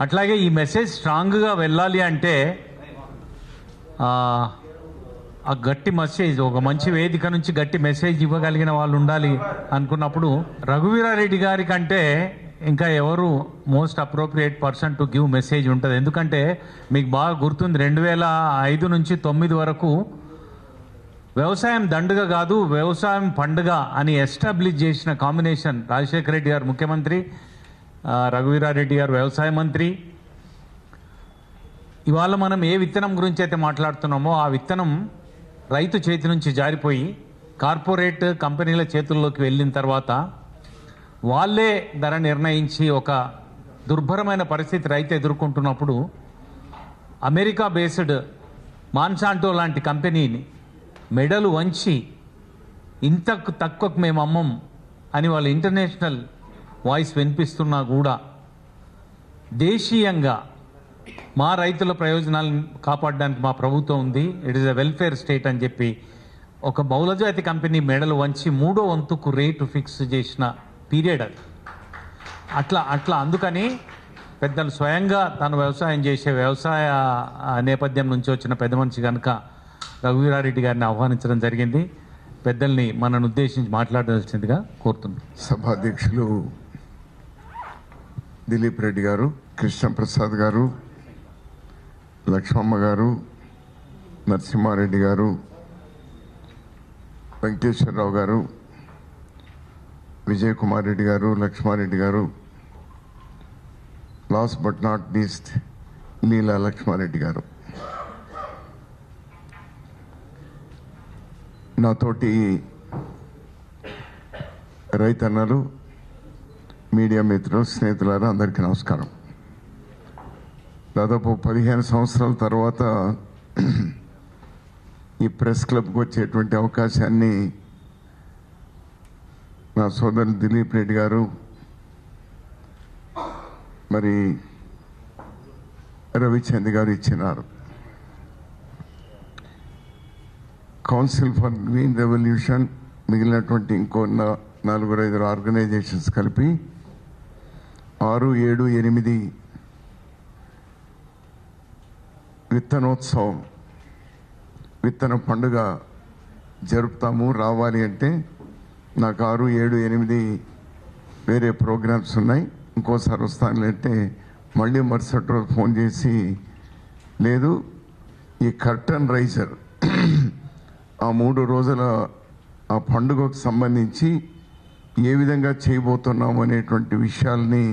అట్లాగే ఈ మెసేజ్ స్ట్రాంగ్గా వెళ్ళాలి అంటే ఆ గట్టి మెసేజ్, ఒక మంచి వేదిక నుంచి గట్టి మెసేజ్ ఇవ్వగలిగిన వాళ్ళు ఉండాలి అనుకున్నప్పుడు రఘువీరారెడ్డి గారి కంటే ఇంకా ఎవరు most appropriate person to give message ఉంటుంది. ఎందుకంటే మీకు బాగా గుర్తుంది 2005 నుంచి 2009 వరకు వ్యవసాయం దండుగ కాదు వ్యవసాయం పండుగ అని ఎస్టాబ్లిష్ చేసిన కాంబినేషన్. రాజశేఖర రెడ్డి గారు ముఖ్యమంత్రి, రఘువీరారెడ్డి గారు వ్యవసాయ మంత్రి. ఇవాళ మనం ఏ విత్తనం గురించి అయితే మాట్లాడుతున్నామో ఆ విత్తనం రైతు చేతి నుంచి జారిపోయి కార్పొరేట్ కంపెనీల చేతుల్లోకి వెళ్ళిన తర్వాత వాళ్ళే ధర నిర్ణయించి ఒక దుర్భరమైన పరిస్థితి రైతు ఎదుర్కొంటున్నప్పుడు అమెరికా బేస్డ్ మాన్సాంటో లాంటి కంపెనీని మెడలు వంచి ఇంతకు తక్కువకు మేము అమ్మం అని వాళ్ళు ఇంటర్నేషనల్ వాయిస్ వినిపిస్తున్నా కూడా దేశీయంగా మా రైతుల ప్రయోజనాలను కాపాడడానికి మా ప్రభుత్వం ఉంది, it is a welfare state అని చెప్పి ఒక బహుళజాతి కంపెనీ మెడలు వంచి 3వ వంతుకు రేటు ఫిక్స్ చేసిన పీరియడ్ అది. అట్లా అందుకని పెద్దలు స్వయంగా తను వ్యవసాయం చేసే వ్యవసాయ నేపథ్యం నుంచి వచ్చిన పెద్ద మనిషి కనుక రఘువీరారెడ్డి గారిని ఆహ్వానించడం జరిగింది. పెద్దల్ని మనను ఉద్దేశించి మాట్లాడాల్సిందిగా కోరుతున్నాం. సభాధ్యక్షులు దిలీప్ రెడ్డి గారు, కృష్ణప్రసాద్ గారు, లక్ష్మమ్మ గారు, నరసింహారెడ్డి గారు, వెంకటేశ్వరరావు గారు, విజయ్ కుమార్ రెడ్డి గారు, లక్ష్మారెడ్డి గారు, లాస్ట్ బట్ నాట్ లీస్ట్ లీలా లక్ష్మారెడ్డి గారు, నాతోటి రైతన్నలు, మీడియా మిత్రులు, స్నేహితులారా అందరికీ నమస్కారం. దాదాపు 15 సంవత్సరాల తర్వాత ఈ ప్రెస్ క్లబ్కి వచ్చేటువంటి అవకాశాన్ని నా సోదరులు దిలీప్ రెడ్డి గారు, మరి రవిచంద్ గారు ఇచ్చినారు. కౌన్సిల్ ఫర్ గ్రీన్ రెవల్యూషన్, మిగిలినటువంటి ఇంకో 4-5 ఆర్గనైజేషన్స్ కలిపి 6, 7, 8 విత్తనోత్సవం, విత్తన పండుగ జరుపుతాము. రావాలి అంటే నాకు 6, 7, 8 వేరే ప్రోగ్రామ్స్ ఉన్నాయి, ఇంకోసారి వస్తాను అంటే మళ్ళీ మరుసటి రోజు ఫోన్ చేసి లేదు ఈ కర్టన్ రైజర్ ఆ 3 రోజుల ఆ పండుగకు సంబంధించి ఏ విధంగా చేయబోతున్నాము అనేటువంటి విషయాల్ని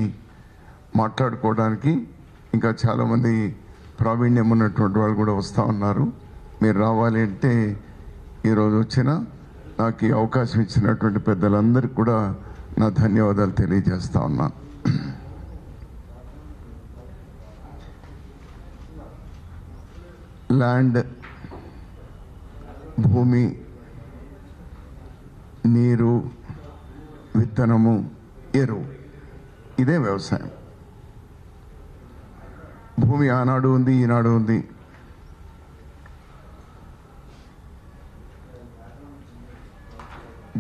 మాట్లాడుకోవడానికి ఇంకా చాలామంది ప్రావీణ్యం ఉన్నటువంటి వాళ్ళు కూడా వస్తూ ఉన్నారు. మీరు రావాలి అంటే ఈరోజు వచ్చిన నాకు ఈ అవకాశం ఇచ్చినటువంటి పెద్దలందరికీ కూడా నా ధన్యవాదాలు తెలియజేస్తా ఉన్నాను. ల్యాండ్, భూమి, నీరు, విత్తనము, ఎరువు, ఇదే వ్యవసాయం. భూమి ఆనాడు ఉంది, ఈనాడు ఉంది.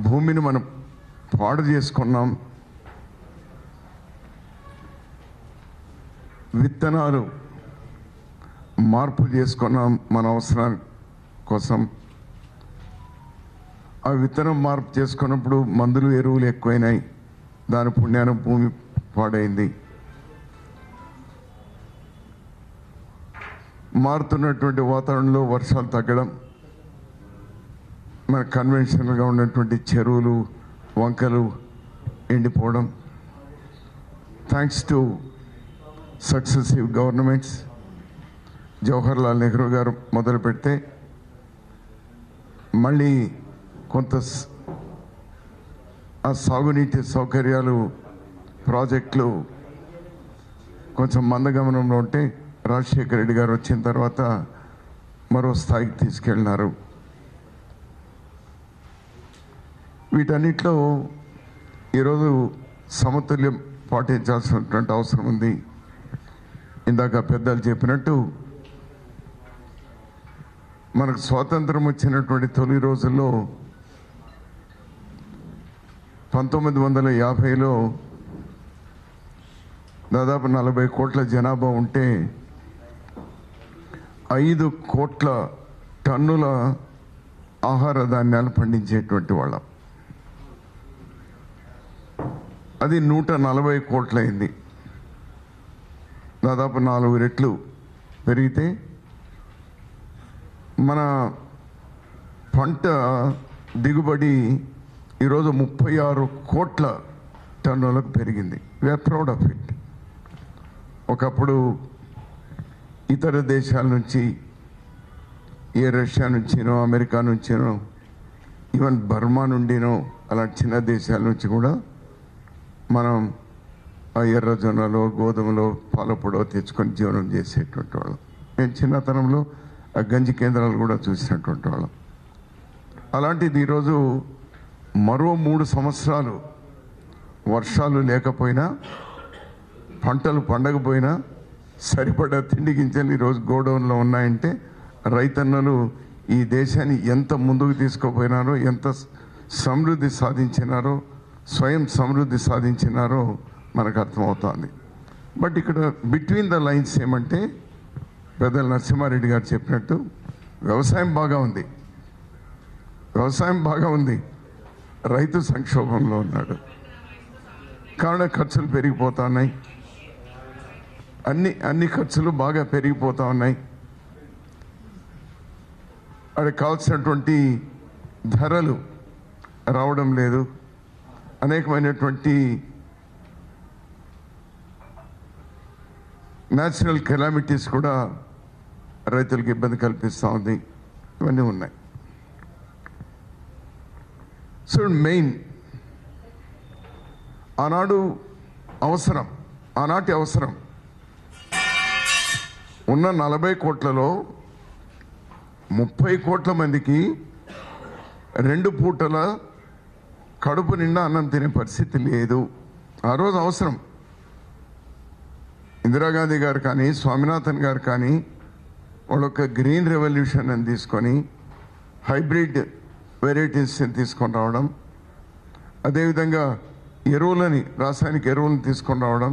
భూమిని మనం పాడు చేసుకున్నాం. విత్తనాలు మార్పు చేసుకున్నాం మన అవసరం కోసం. ఆ విత్తనం మార్పు చేసుకున్నప్పుడు మందులు, ఎరువులు ఎక్కువైనాయి. దాని పుణ్యాన భూమి పాడైంది. మారుతున్నటువంటి వాతావరణంలో వర్షాలు తగ్గడం, మన కన్వెన్షనల్గా ఉన్నటువంటి చెరువులు, వంకలు ఎండిపోవడం, thanks to successive governments, Jawaharlal Nehru గారు మొదలు పెడితే మళ్ళీ కొంత ఆ సాగునీటి సౌకర్యాలు, ప్రాజెక్టులు కొంచెం మందగమనంలో ఉంటే రాజశేఖర రెడ్డి గారు వచ్చిన తర్వాత మరో స్థాయికి తీసుకెళ్ళినారు. వీటన్నిటిలో ఈరోజు సమతుల్యం పాటించాల్సినటువంటి అవసరం ఉంది. ఇందాక పెద్దలు చెప్పినట్టు మనకు స్వాతంత్రం వచ్చినటువంటి తొలి రోజుల్లో 1950లో దాదాపు 40 కోట్ల జనాభా ఉంటే 5 కోట్ల టన్నుల ఆహార ధాన్యాలు పండించేటువంటి వాళ్ళం. అది 140 కోట్లయింది. దాదాపు 4 రెట్లు పెరిగితే మన పంట దిగుబడి ఈరోజు 36 కోట్ల టన్నులకు పెరిగింది. We are proud of it. ఒకప్పుడు ఇతర దేశాల నుంచి, రష్యా నుంచినో, అమెరికా నుంచినో, ఈవెన్ బర్మా నుండినో, అలాంటి చిన్న దేశాల నుంచి కూడా మనం ఆ ఎర్ర జొన్నలో, గోధుమలో, పాలపొడో తెచ్చుకొని జీవనం చేసేటువంటి వాళ్ళం. నేను చిన్నతనంలో ఆ గంజి కేంద్రాలు కూడా చూసినటువంటి వాళ్ళం. అలాంటిది ఈరోజు మరో 3 సంవత్సరాలు వర్షాలు లేకపోయినా, పంటలు పండకపోయినా సరిపడా తిండి గింజలు ఈరోజు గోడౌన్లో ఉన్నాయంటే రైతన్నలు ఈ దేశాన్ని ఎంత ముందుకు తీసుకుపోయినారో, ఎంత సమృద్ధి సాధించినారో, స్వయం సమృద్ధి సాధించినారో మనకు అర్థమవుతోంది. బట్ ఇక్కడ బిట్వీన్ ద లైన్స్ ఏమంటే పెద్దల నరసింహారెడ్డి గారు చెప్పినట్టు వ్యవసాయం బాగా ఉంది, వ్యవసాయం బాగా ఉంది, రైతు సంక్షోభంలో ఉన్నాడు. కారణ ఖర్చులు పెరిగిపోతా ఉన్నాయి, అన్ని ఖర్చులు బాగా పెరిగిపోతా ఉన్నాయి. అది కావాల్సినటువంటి ధరలు రావడం లేదు. అనేకమైనటువంటి న్యాచురల్ కెలామిటీస్ కూడా రైతులకు ఇబ్బంది కల్పిస్తూ ఉంది. ఇవన్నీ ఉన్నాయి. సో మెయిన్ ఆనాటి అవసరం ఉన్న 40 కోట్లలో 30 కోట్ల మందికి 2 పూటల కడుపు నిండా అన్నం తినే పరిస్థితి లేదు. ఆ రోజు అవసరం. ఇందిరాగాంధీ గారు కానీ, స్వామినాథన్ గారు కానీ వాళ్ళొక గ్రీన్ రెవల్యూషన్ అని తీసుకొని హైబ్రిడ్ వెరైటీస్ని తీసుకొని రావడం, అదేవిధంగా రాసాయనిక ఎరువులను తీసుకొని రావడం.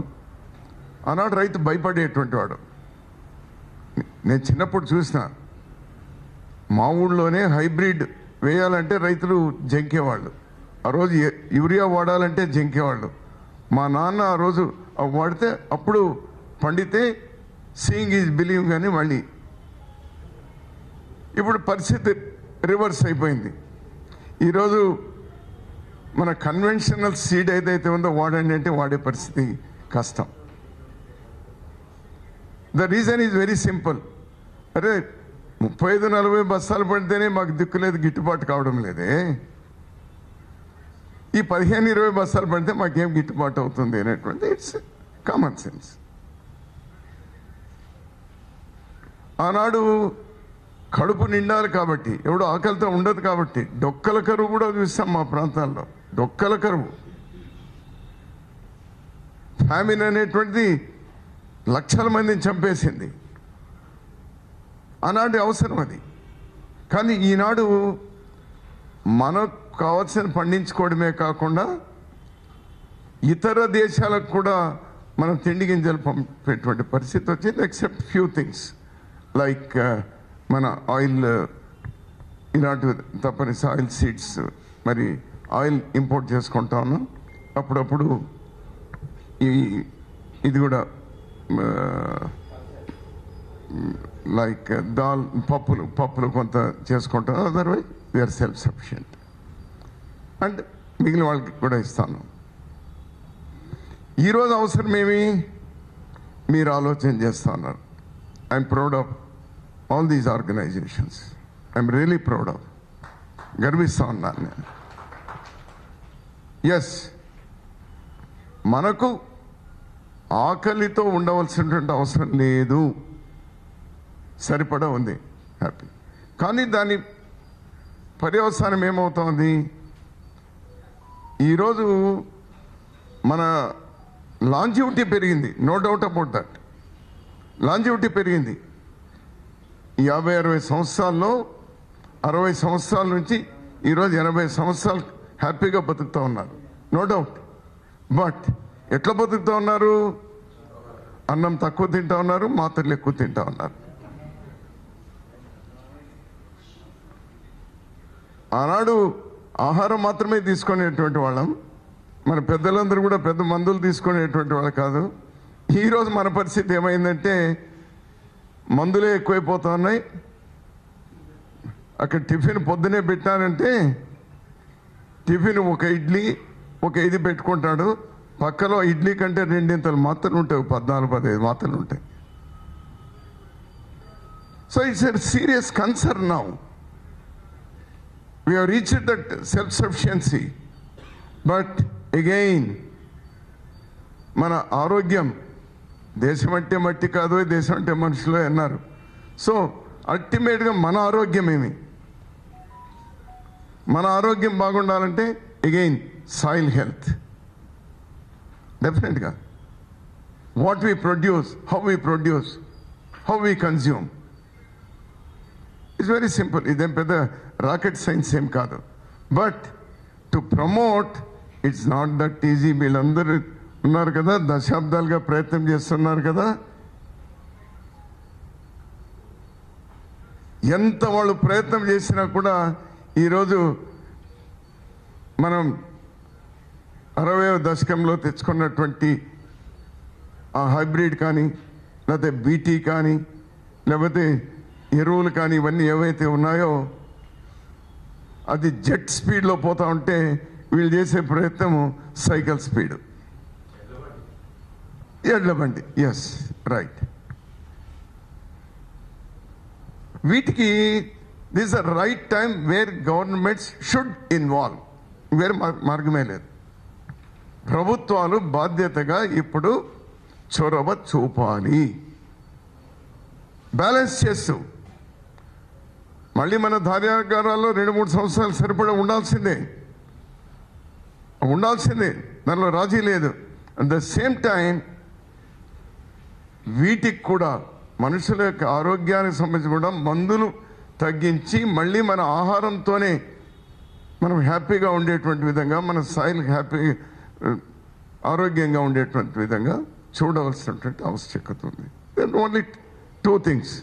ఆనాడు రైతు భయపడేటువంటి వాడు. నేను చిన్నప్పుడు చూసిన, మా ఊళ్ళోనే హైబ్రిడ్ వేయాలంటే రైతులు జంకేవాళ్ళు. ఆ రోజు యూరియా వాడాలంటే జంకేవాళ్ళు. మా నాన్న ఆ రోజు వాడితే అప్పుడు పండితే సీయింగ్ ఈజ్ బిలీవింగ్ అని. మళ్ళీ ఇప్పుడు పరిస్థితి రివర్స్ అయిపోయింది. ఈరోజు మన కన్వెన్షనల్ సీడ్ ఏదైతే ఉందో వాడండి అంటే వాడే పరిస్థితి కష్టం. The reason is very simple. అరే 35-40 బస్తాలు పడితేనే మాకు దిక్కులేదు, గిట్టుబాటు కావడం లేదే. ఈ 15-20 బస్తాలు పడితే మాకేం గిట్టుబాటు అవుతుంది అనేటువంటి ఇట్స్ కామన్ సెన్స్. ఆనాడు కడుపు నిండాలి కాబట్టి, ఎవడు ఆకలితో ఉండదు కాబట్టి. డొక్కల కరువు కూడా చూస్తాం మా ప్రాంతాల్లో. డొక్కల కరువు, ఫ్యామిన్ అనేటువంటిది లక్షల మందిని చంపేసింది. ఆనాటి అవసరం అది. కానీ ఈనాడు మనకు కావాల్సిన పండించుకోవడమే కాకుండా ఇతర దేశాలకు కూడా మనం తిండి గింజలు పంపేటువంటి పరిస్థితి వచ్చింది. ఎక్సెప్ట్ ఫ్యూ థింగ్స్ లైక్ మన ఆయిల్, ఇలాంటివి తప్పనిసరి ఆయిల్ సీడ్స్, మరి ఆయిల్ ఇంపోర్ట్ చేసుకుంటా ఉన్నాం. అప్పుడప్పుడు ఇది కూడా లైక్ పప్పులు కొంత చేసుకుంటాం. Otherwise we are self sufficient. And మిగిలిన వాళ్ళకి కూడా ఇస్తాను. ఈరోజు అవసరమేమి మీరు ఆలోచన చేస్తా ఉన్నారు. I'm proud of all these organisations. I'm really proud of. గర్విస్తా ఉన్నాను నేను. ఎస్, మనకు ఆకలితో ఉండవలసినటువంటి అవసరం లేదు, సరిపడా ఉంది, హ్యాపీ. కానీ దాని పర్యవసానం ఏమవుతోంది? ఈరోజు మన లాంజివిటీ పెరిగింది, no doubt about that. Longevity పెరిగింది. 50-60 సంవత్సరాల్లో 60 సంవత్సరాల నుంచి ఈరోజు 80 సంవత్సరాలు హ్యాపీగా బతుకుతూ ఉన్నారు, నో డౌట్. బట్ ఎట్లా బతుకుతూ ఉన్నారు? అన్నం తక్కువ తింటా ఉన్నారు, మాత్రలు ఎక్కువ తింటా ఉన్నారు. ఆనాడు ఆహారం మాత్రమే తీసుకునేటువంటి వాళ్ళం. మన పెద్దలందరూ కూడా పెద్ద మందులు తీసుకునేటువంటి వాళ్ళు కాదు. ఈరోజు మన పరిస్థితి ఏమైందంటే మందులే ఎక్కువైపోతా ఉన్నాయి. అక్కడ టిఫిన్ పొద్దునే పెట్టానంటే టిఫిన్ ఒక ఇడ్లీ ఒక ఇది పెట్టుకుంటాడు, పక్కలో ఇడ్లీ కంటే 2 మాత్రలు ఉంటాయి, 14-15 మాత్రలు ఉంటాయి. So it's a serious concern now. We have reached that self-sufficiency. But again, మన ఆరోగ్యం, దేశం అంటే మట్టి కాదు, దేశం అంటే మనుషులు అన్నారు. సో అల్టిమేట్గా మన ఆరోగ్యం ఏమి? మన ఆరోగ్యం బాగుండాలంటే అగైన్ సాయిల్ హెల్త్. డెఫినెట్గా what we produce, how we produce, how we consume, it's very simple. ఇదేం పెద్ద రాకెట్ సైన్స్ ఏం కాదు. But to promote it's not that easy. వీళ్ళందరూ ఉన్నారు కదా, దశాబ్దాలుగా ప్రయత్నం చేస్తున్నారు కదా. ఎంత వాళ్ళు ప్రయత్నం చేసినా కూడా ఈరోజు మనం 60వ దశకంలో తెచ్చుకున్నటువంటి ఆ హైబ్రిడ్ కానీ, లేకపోతే బీటీ కానీ, లేకపోతే ఎరువులు కానీ, ఇవన్నీ ఏవైతే ఉన్నాయో అది జెట్ స్పీడ్లో పోతా ఉంటే వీళ్ళు చేసే ప్రయత్నము సైకిల్ స్పీడ్, ఎడ్ల బండి. Yes, right. వీటికి this are right time where governments should involve. వేరే మార్గమే లేదు. ప్రభుత్వాలు బాధ్యతగా ఇప్పుడు చొరవ చూపాలి, బ్యాలెన్స్ చేస్తూ. మళ్ళీ మన ధాన్యాగారాల్లో 2-3 సంవత్సరాలు సరిపడా ఉండాల్సిందే, దానిలో రాజీ లేదు. అట్ ద సేమ్ టైం వీటికి కూడా మనుషుల యొక్క ఆరోగ్యానికి సంబంధించి కూడా మందులు తగ్గించి మళ్ళీ మన ఆహారంతోనే మనం హ్యాపీగా ఉండేటువంటి విధంగా, మన సాయిల్ ఆరోగ్యంగా ఉండేటువంటి విధంగా చూడవలసినటువంటి ఆవశ్యకత ఉంది. Only 2 things.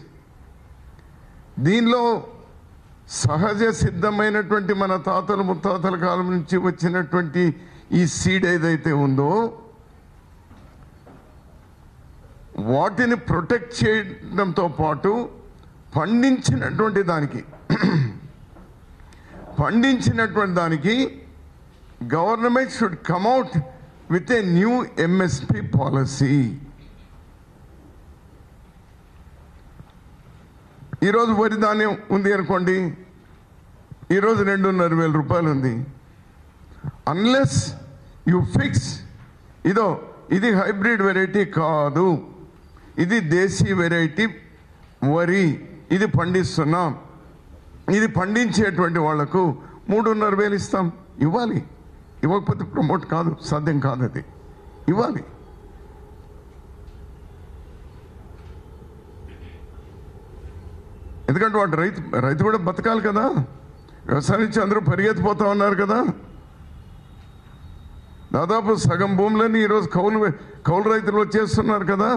దీనిలో సహజ సిద్ధమైనటువంటి మన తాతలు ముత్తాతల కాలం నుంచి వచ్చినటువంటి ఈ సీడ్ ఏదైతే ఉందో వాటిని ప్రొటెక్ట్ చేయడంతో పాటు పండించినటువంటి దానికి government should కమ్అట్ with a new MSP policy. ఈరోజు వరి ధాన్యం ఉంది అనుకోండి, ఈరోజు 2,500 రూపాయలు ఉంది. అన్లెస్ యు ఫిక్స్ ఇది హైబ్రిడ్ వెరైటీ కాదు, ఇది దేశీ వెరైటీ వరి, ఇది పండిస్తున్నాం, ఇది పండించేటువంటి వాళ్లకు 3,500 ఇస్తాం. ఇవ్వాలి. ఇవ్వకపోతే ప్రమోట్ కాదు, సాధ్యం కాదు. అది ఇవ్వాలి. ఎందుకంటే వాడు రైతు కూడా బతకాలి కదా. వ్యవసాయం నుంచి అందరూ పరిగెత్తిపోతా ఉన్నారు కదా. దాదాపు సగం భూములన్నీ ఈరోజు కౌలు రైతులు వచ్చేస్తున్నారు కదా.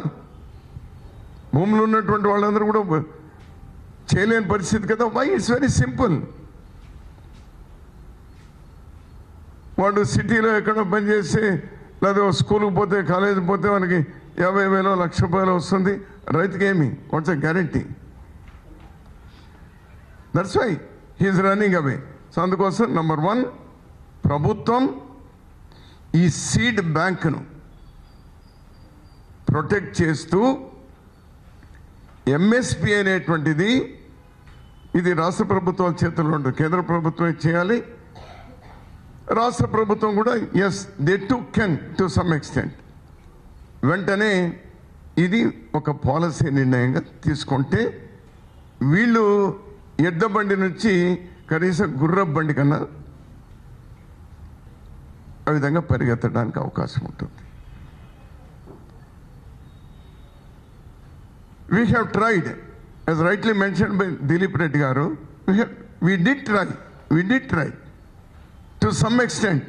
భూములు ఉన్నటువంటి వాళ్ళందరూ కూడా చేయలేని పరిస్థితి కదా. వై? It's very simple. వాడు సిటీలో ఎక్కడో పనిచేసి లేదా స్కూల్కి పోతే, కాలేజీకి పోతే మనకి 50,000 1,00,000 వస్తుంది. రైతుకి ఏమి? What's a guarantee? That's why he's running away. So అందుకోసం నెంబర్ 1, ప్రభుత్వం ఈ సీడ్ బ్యాంక్ను ప్రొటెక్ట్ చేస్తూ ఎంఎస్పి అనేటువంటిది ఇది రాష్ట్ర ప్రభుత్వాల చేతుల్లో ఉంటుంది. కేంద్ర ప్రభుత్వం చేయాలి, రాష్ట్ర ప్రభుత్వం కూడా as they too can to some extent. వెంటనే ఇది ఒక పాలసీ నిర్ణయంగా తీసుకుంటే వీళ్ళు ఎడ్ల బండి నుంచి కనీసం గుర్రపు బండి కన్నా ఆ విధంగా పరిగెత్తడానికి అవకాశం ఉంటుంది. We have tried, as rightly mentioned by Dilip Reddy garu, we did try to some extent.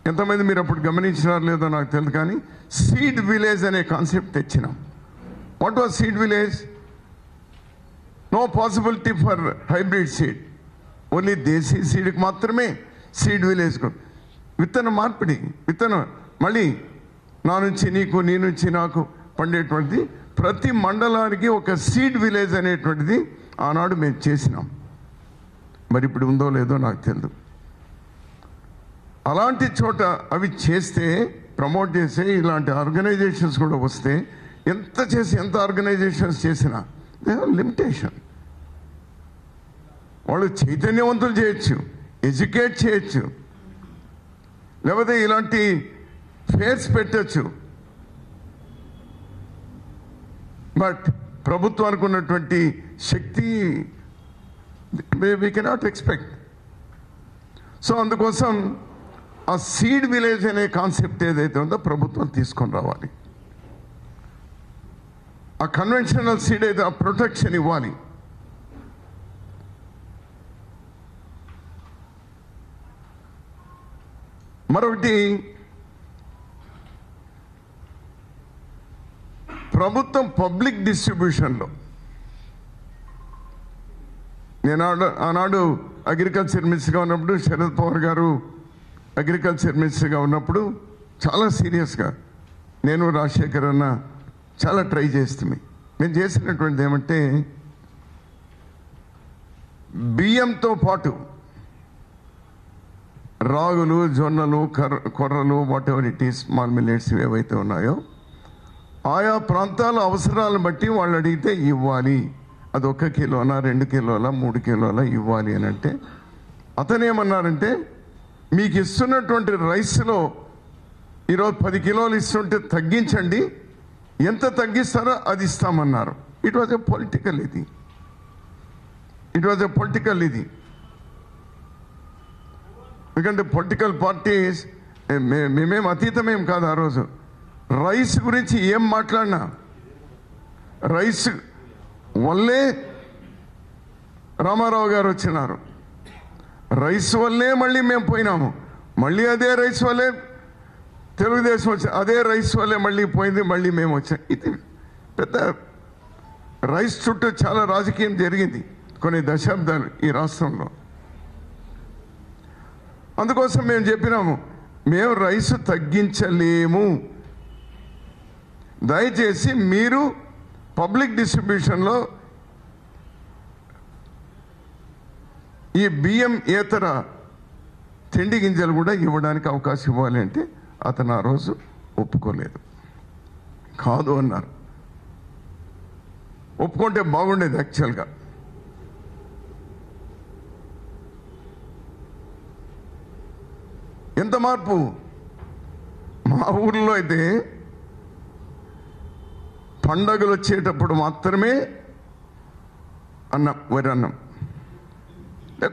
ఎంతమంది మీరు అప్పుడు గమనించినారో లేదో నాకు తెలియదు, కానీ సీడ్ విలేజ్ అనే కాన్సెప్ట్ తెచ్చినాం. What was seed village? No possibility for hybrid seed, only desi సీడ్కి మాత్రమే సీడ్ విలేజ్. విత్తన మార్పిడి, విత్తనం మళ్ళీ నా నుంచి నీకు, నీ నుంచి నాకు పండేటువంటిది. ప్రతి మండలానికి ఒక సీడ్ విలేజ్ అనేటువంటిది ఆనాడు మేము చేసినాం. మరి ఇప్పుడు ఉందో లేదో నాకు తెలియదు. అలాంటి చోట అవి చేస్తే, ప్రమోట్ చేస్తే, ఇలాంటి ఆర్గనైజేషన్స్ కూడా వస్తే, ఎంత ఆర్గనైజేషన్స్ చేసినా దే ఆర్ లిమిటేషన్. వాళ్ళు చైతన్యవంతులు చేయొచ్చు, ఎడ్యుకేట్ చేయొచ్చు, లేకపోతే ఇలాంటి ఫేర్స్ పెట్టచ్చు. బట్ ప్రభుత్వానికి ఉన్నటువంటి శక్తి వీ కెనాట్ ఎక్స్పెక్ట్. సో అందుకోసం ఆ సీడ్ విలేజ్ అనే కాన్సెప్ట్ ఏదైతే ఉందో ప్రభుత్వం తీసుకొని రావాలి. ఆ కన్వెన్షనల్ సీడ్ అయితే ఆ ప్రొటెక్షన్ ఇవ్వాలి. మరొకటి, ప్రభుత్వం పబ్లిక్ డిస్ట్రిబ్యూషన్లో, నేను ఆనాడు అగ్రికల్చర్ మినిస్టర్గా ఉన్నప్పుడు, శరద్ పవార్ గారు అగ్రికల్చర్ మినిస్టర్గా ఉన్నప్పుడు చాలా సీరియస్గా నేను, రాజశేఖర్ అన్న చాలా ట్రై చేస్తుంది. నేను చేసినటువంటిది ఏమంటే, బియ్యంతో పాటు రాగులు, జొన్నలు, కొర్రలు, what ever it is, small millets ఏవైతే ఉన్నాయో ఆయా ప్రాంతాల అవసరాలను బట్టి వాళ్ళు అడిగితే ఇవ్వాలి. అది 1 కిలోనా, 2 కిలోల, 3 కిలోల ఇవ్వాలి అని అంటే, అతనేమన్నారంటే, మీకు ఇస్తున్నటువంటి రైస్లో ఈరోజు 10 కిలోలు ఇస్తుంటే తగ్గించండి, ఎంత తగ్గిస్తారో అది ఇస్తామన్నారు. ఇట్ వాజ్ ఎ పొలిటికల్ ఇది. ఎందుకంటే పొలిటికల్ పార్టీస్ మేమేం అతీతమేం కాదు. ఆ రోజు రైస్ గురించి ఏం మాట్లాడినా, రైస్ వల్లే రామారావు గారు వచ్చినారు, రైస్ వల్లే మళ్ళీ మేము పోయినాము, మళ్ళీ అదే రైస్ వల్లే తెలుగుదేశం వచ్చి, అదే రైస్ వల్లే మళ్ళీ పోయింది, మళ్ళీ మేము వచ్చాం. ఇది పెద్ద రైస్ చుట్టూ చాలా రాజకీయం జరిగింది కొన్ని దశాబ్దాలు ఈ రాష్ట్రంలో. అందుకోసం మేము చెప్పినాము, మేము రైస్ తగ్గించలేము, దయచేసి మీరు పబ్లిక్ డిస్ట్రిబ్యూషన్లో ఈ బియ్యం ఏతర తిండి గింజలు కూడా ఇవ్వడానికి అవకాశం ఇవ్వాలి అంటే అతను ఆ రోజు ఒప్పుకోలేదు, కాదు అన్నారు. ఒప్పుకుంటే బాగుండేది యాక్చువల్గా. ఎంత మార్పు! మా ఊర్లో అయితే పండగలు వచ్చేటప్పుడు మాత్రమే అన్నం, వరి అన్నం.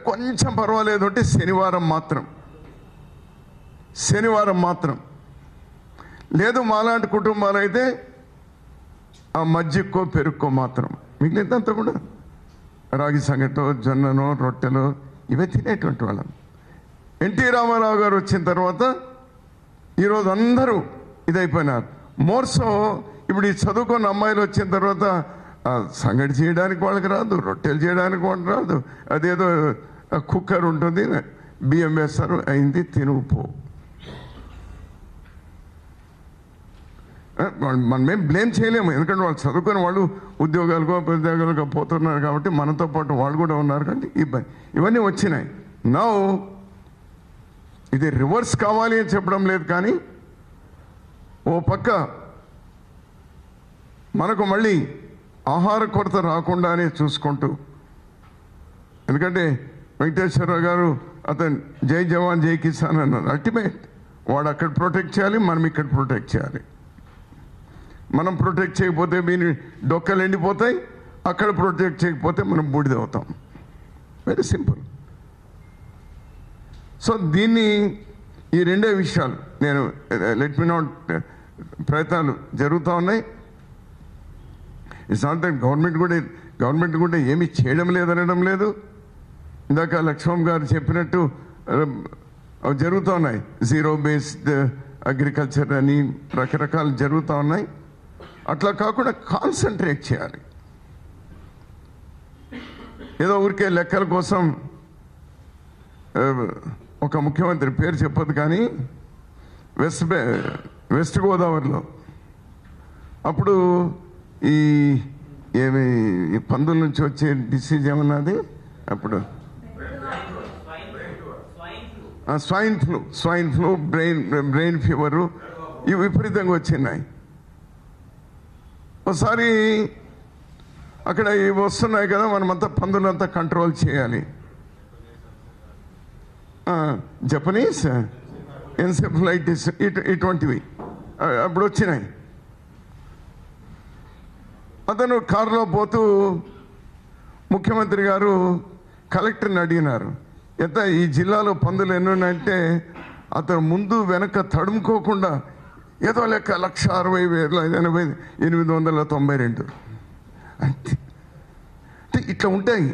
కొంచెం పర్వాలేదు అంటే శనివారం మాత్రం. లేదు మాలాంటి కుటుంబాలు అయితే ఆ మజ్జిగకో పెరుక్కో మాత్రం, మిగిలినంతా కూడా రాగి సంగటో, జొన్ననో, రొట్టెలో ఇవే తినేటువంటి వాళ్ళం. ఎన్టీ రామారావు గారు వచ్చిన తర్వాత ఈరోజు అందరూ ఇదైపోయినారు. మోర్సో ఇప్పుడు ఈ చదువుకున్న అమ్మాయిలు వచ్చిన తర్వాత సంగటి చేయడానికి వాళ్ళకి రాదు, రొట్టెలు చేయడానికి వాళ్ళకి రాదు, అదేదో కుక్కర్ ఉంటుంది, బియ్యం వేస్తారు, అయింది, తినుపో. మనమేం బ్లేమ్ చేయలేము, ఎందుకంటే వాళ్ళు చదువుకుని వాళ్ళు ఉద్యోగాలుగా పోతున్నారు కాబట్టి మనతో పాటు వాళ్ళు కూడా ఉన్నారు కాబట్టి ఇవన్నీ వచ్చినాయి. నౌ ఇది రివర్స్ కావాలి అని చెప్పడం లేదు, కానీ ఓ పక్క మనకు మళ్ళీ ఆహార కొరత రాకుండానే చూసుకుంటూ, ఎందుకంటే వెంకటేశ్వరరావు గారు అతను జై జవాన్ జై కిసాన్ అన్నారు. అల్టిమేట్ వాడు అక్కడ ప్రొటెక్ట్ చేయాలి, మనం ఇక్కడ ప్రొటెక్ట్ చేయాలి. మనం ప్రొటెక్ట్ చేయకపోతే వీని డొక్కలు ఎండిపోతాయి, అక్కడ ప్రొటెక్ట్ చేయకపోతే మనం బూడిదవుతాం. Very simple. సో దీన్ని, ఈ రెండే విషయాలు నేను లెట్ మీ నాట్, ప్రయత్నాలు జరుగుతూ ఉన్నాయి. ఇట్స్ నాట్ దట్ గవర్నమెంట్ కూడా ఏమీ చేయడం లేదనడం లేదు. ఇందాక లక్ష్మణ్ గారు చెప్పినట్టు అవి జరుగుతూ ఉన్నాయి. జీరో బేస్డ్ అగ్రికల్చర్ అని రకరకాలు జరుగుతూ ఉన్నాయి. అట్లా కాకుండా కాన్సన్ట్రేట్ చేయాలి. ఏదో ఊరికే లెక్కల కోసం ఒక ముఖ్యమంత్రి పేరు చెప్పొద్దు కానీ వెస్ట్ గోదావరిలో అప్పుడు ఈ పందుల నుంచి వచ్చే డిసీజ్ ఏమన్నది అప్పుడు స్వైన్ ఫ్లూ బ్రెయిన్ ఫీవరు ఇవి విపరీతంగా వచ్చినాయి. ఒకసారి అక్కడ ఇవి వస్తున్నాయి కదా, మనమంతా పందులంతా కంట్రోల్ చేయాలి. జపనీస్ ఎన్సెఫలైటిస్ ఇటువంటివి అప్పుడు వచ్చినాయి. అతను కారులో పోతూ ముఖ్యమంత్రి గారు కలెక్టర్ని అడిగినారు, ఎంత ఈ జిల్లాలో పందులు ఎన్ని ఉన్నాయంటే అతను ముందు వెనక తడుముకోకుండా ఏదో లెక్క 1,60,892 అంటే ఇట్లా ఉంటాయి.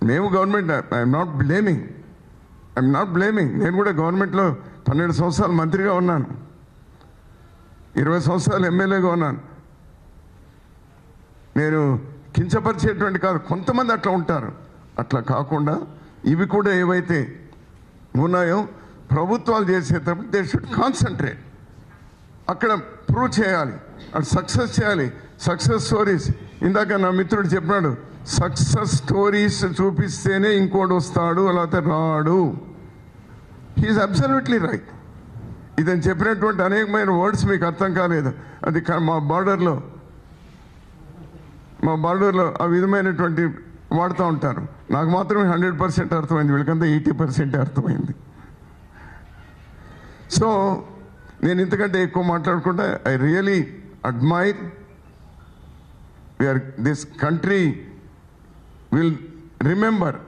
మేము గవర్నమెంట్ ఐఎమ్ నాట్ బ్లేమింగ్ నేను కూడా గవర్నమెంట్లో 12 సంవత్సరాలు మంత్రిగా ఉన్నాను, 20 సంవత్సరాలు ఎమ్మెల్యేగా ఉన్నాను. నేను కించపరిచేటువంటి కాదు, కొంతమంది అట్లా ఉంటారు. అట్లా కాకుండా ఇవి కూడా ఏవైతే ఉన్నాయో ప్రభుత్వాలు చేసేటప్పుడు దే షుడ్ కాన్సన్ట్రేట్, అక్కడ ప్రూవ్ చేయాలి, అక్కడ సక్సెస్ చేయాలి. సక్సెస్ స్టోరీస్ ఇందాక నా మిత్రుడు చెప్పినాడు, సక్సెస్ స్టోరీస్ చూపిస్తేనే ఇంకోటి వస్తాడు, లేకపోతే రాడు. He's absolutely right. ఇదని చెప్పినటువంటి అనేకమైన వర్డ్స్ మీకు అర్థం కాలేదు. అది మా బార్డర్లో ఆ విధమైనటువంటి వాడుతూ ఉంటారు. నాకు మాత్రమే 100% అర్థమైంది, వీళ్ళకంతా 80% అర్థమైంది. సో నేను ఇంతకంటే ఎక్కువ మాట్లాడకుండా I really admire this country will remember,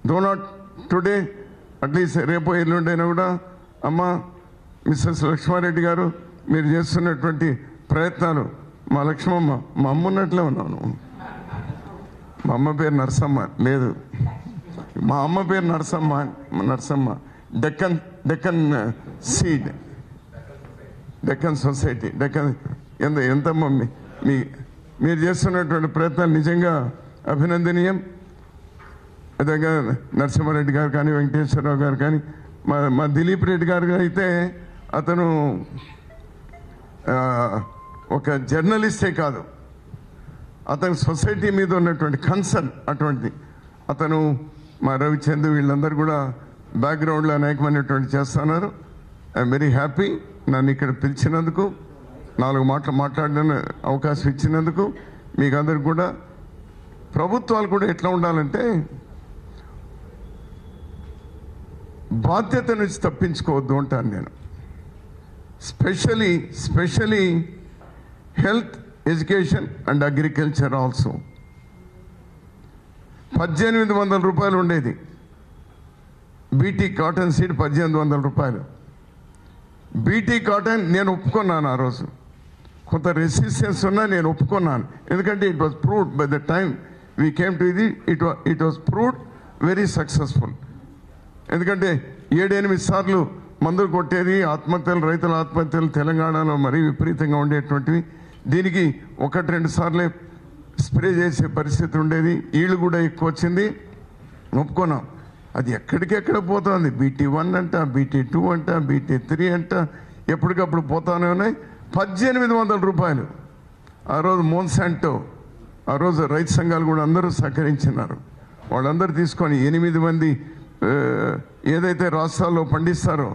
though not today, at least రేపు ఎల్లుండైనా కూడా అమ్మ మిస్సెస్ లక్ష్మారెడ్డి గారు మీరు చేస్తున్నటువంటి ప్రయత్నాలు, మా లక్ష్మమ్మ మా అమ్మ ఉన్నట్లే ఉన్నాను. మా అమ్మ పేరు నరసమ్మ లేదు, మా అమ్మ పేరు నరసమ్మ డెక్కన్ సీడ్, డెక్కన్ సొసైటీ, ఎంతమ్మా మీరు చేస్తున్నటువంటి ప్రయత్నాలు నిజంగా అభినందనీయం. విధంగా నరసింహారెడ్డి గారు కానీ, వెంకటేశ్వరరావు గారు కానీ, మా దిలీప్ రెడ్డి గారు అయితే అతను ఒక జర్నలిస్టే కాదు, అతని సొసైటీ మీద ఉన్నటువంటి కన్సర్న్ అటువంటిది. అతను మా రవిచంద్ర వీళ్ళందరూ కూడా బ్యాక్గ్రౌండ్లో అనేకమైనటువంటి చేస్తున్నారు. ఐఎమ్ వెరీ హ్యాపీ నన్ను ఇక్కడ పిలిచినందుకు, 4 మాటలు మాట్లాడిన అవకాశం ఇచ్చినందుకు. మీకు అందరికి కూడా ప్రభుత్వాలు కూడా ఎట్లా ఉండాలంటే బాధ్యత నుంచి తప్పించుకోవద్దు అంటాను నేను. Especially health, education and agriculture also. 1,800 రూపాయలు ఉండేది బీటీ కాటన్ సీడ్, 1,800 రూపాయలు. బీటీ కాటన్ నేను ఒప్పుకున్నాను ఆ రోజు, కొంత రెసిస్టెన్స్ ఉన్నా నేను ఒప్పుకున్నాను. ఎందుకంటే it was proved by the time we came to ఇది, it was proved very successful. ఎందుకంటే 7-8 సార్లు మందులు కొట్టేది, ఆత్మహత్యలు, రైతుల ఆత్మహత్యలు తెలంగాణలో మరీ విపరీతంగా ఉండేటువంటివి. దీనికి 1-2 సార్లే స్ప్రే చేసే పరిస్థితి ఉండేది, ఈళ్ళు కూడా ఎక్కువ వచ్చింది, ఒప్పుకున్నాం. అది ఎక్కడికెక్కడ పోతుంది, BT1 అంట, BT2 అంట, BT3 అంట, ఎప్పటికప్పుడు పోతానే ఉన్నాయి. 1,800 రూపాయలు ఆ రోజు మోన్సాంటో, ఆ రోజు రైతు సంఘాలు కూడా అందరూ సహకరించినారు. వాళ్ళందరూ తీసుకొని 8 మంది ఏదైతే రాష్ట్రాల్లో పండిస్తారో,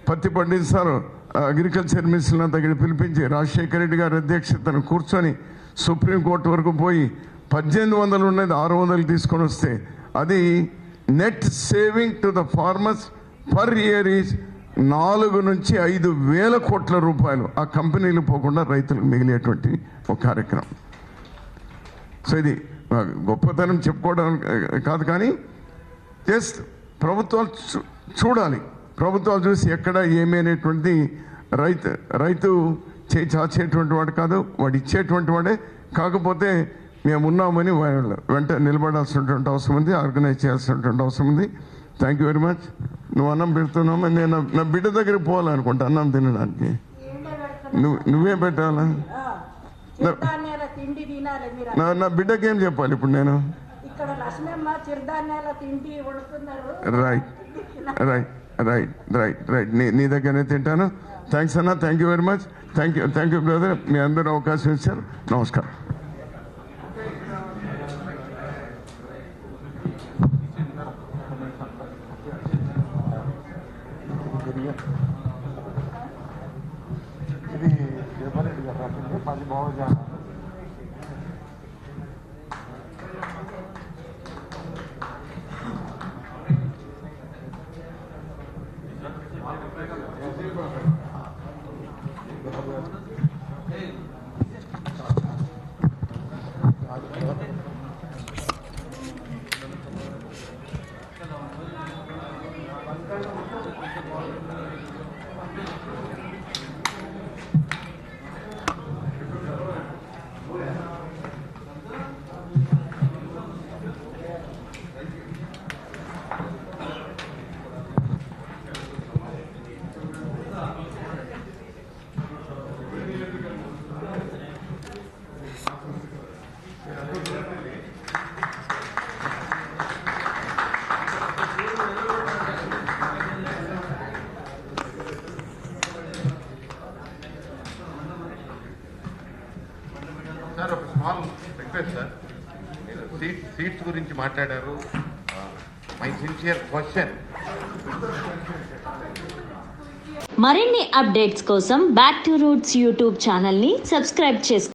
పత్తి పండిస్తారో, అగ్రికల్చర్ మినిస్టర్ని దగ్గర పిలిపించి రాజశేఖర రెడ్డి గారి అధ్యక్షతను కూర్చొని సుప్రీంకోర్టు వరకు పోయి 1,800 ఉన్నది 600 తీసుకొని వస్తే అది net saving to the farmers per year is 4 నుంచి 5 వేల కోట్ల రూపాయలు ఆ కంపెనీలు పోకుండా రైతులకు మిగిలేటువంటి ఒక కార్యక్రమం. సో ఇది గొప్పతనం చెప్పుకోవడం కాదు, కానీ జస్ట్ ప్రభుత్వాలు చూడాలి. ప్రభుత్వాలు చూసి ఎక్కడ ఏమి అనేటువంటిది రైతు చేయి చాచేటువంటి వాడు కాదు, వాడు ఇచ్చేటువంటి వాడే. కాకపోతే మేము ఉన్నామని వెంట నిలబడాల్సినటువంటి అవసరం ఉంది, ఆర్గనైజ్ చేయాల్సినటువంటి అవసరం ఉంది. Thank you very much. నువ్వు అన్నం పెడుతున్నావు, నేను నా బిడ్డ దగ్గరికి పోవాలనుకుంటా అన్నం తినడానికి. నువ్వే పెట్టాలా? చిరుధాన్యాల తిండి తినాలి మీరు. నా బిడ్డకి ఏం చెప్పాలి ఇప్పుడు నేను? ఇక్కడ లక్ష్మమ్మ చిరుధాన్యాల తిండి వండుతున్నారు. Right right right right right నీ దగ్గరనే తింటాను. థ్యాంక్స్ అన్న, thank you very much. Thank you brother. మీ అందరూ అవకాశం ఇచ్చారు. నమస్కారం. సార్, ఒక స్మాల్ రిక్వెస్ట్ సార్. మీరు సీట్స్ గురించి మాట్లాడారు. మై సిన్సియర్ క్వశ్చన్, మరిన్ని అప్డేట్స్ కోసం బ్యాక్ టు రూట్స్ యూట్యూబ్ ఛానల్ని సబ్స్క్రైబ్ చేసుకోండి.